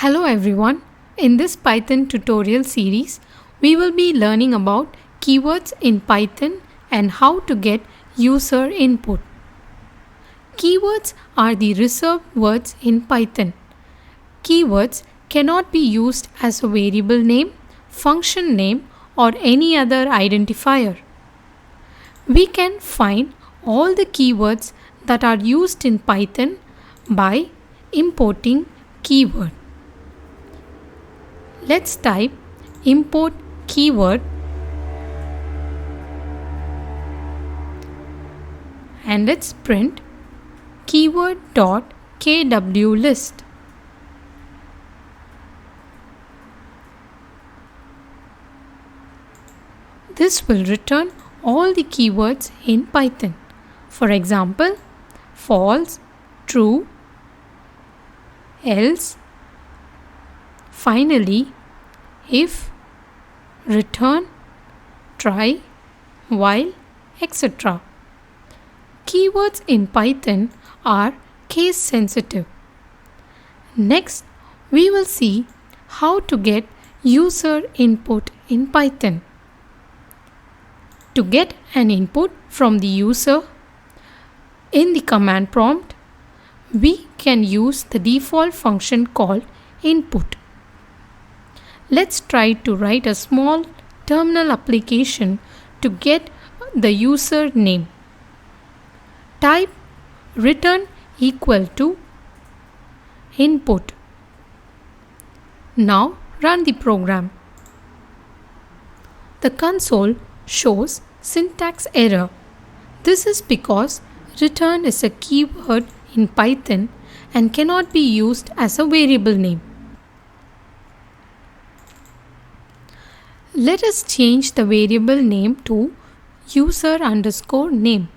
Hello everyone. In this Python tutorial series, we will be learning about keywords in Python and how to get user input. Keywords are the reserved words in Python. Keywords cannot be used as a variable name, function name, or any other identifier. We can find all the keywords that are used in Python by importing keyword. Let's type import keyword and let's print keyword.kwlist. This will return all the keywords in Python. For example, false, true, else, finally, if, return, try, while, etc. Keywords in Python are case sensitive. Next, we will see how to get user input in Python. To get an input from the user in the command prompt, we can use the default function called input. Let's try to write a small terminal application to get the user name. Type return equal to input. Now run the program. The console shows syntax error. This is because return is a keyword in Python and cannot be used as a variable name. Let us change the variable name to user_name.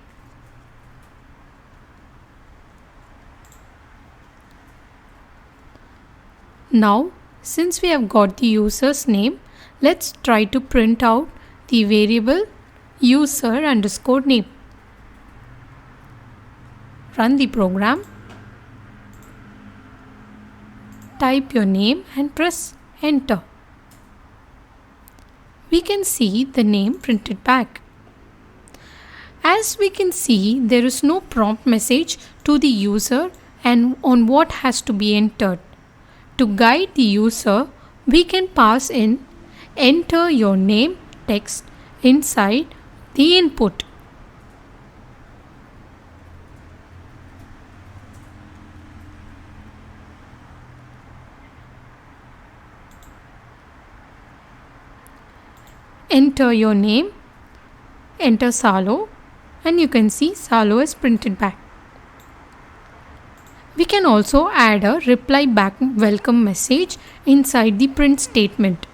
Now, since we have got the user's name, let's try to print out the variable user_name. Run the program. Type your name and press enter. We can see the name printed back. As we can see, there is no prompt message to the user and on what has to be entered. To guide the user, we can pass in enter your name text inside the input. Enter your name, enter Salo, and you can see Salo is printed back. We can also add a reply back welcome message inside the print statement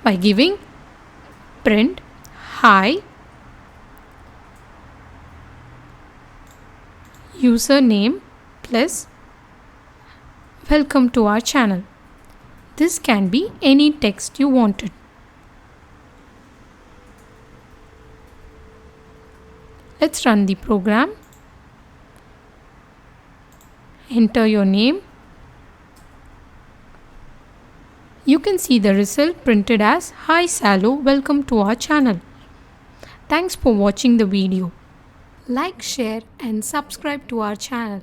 by giving print hi username plus welcome to our channel. This can be any text you wanted. Let's run the program. Enter your name. You can see the result printed as Hi Salo, welcome to our channel. Thanks for watching the video. Like, share and subscribe to our channel.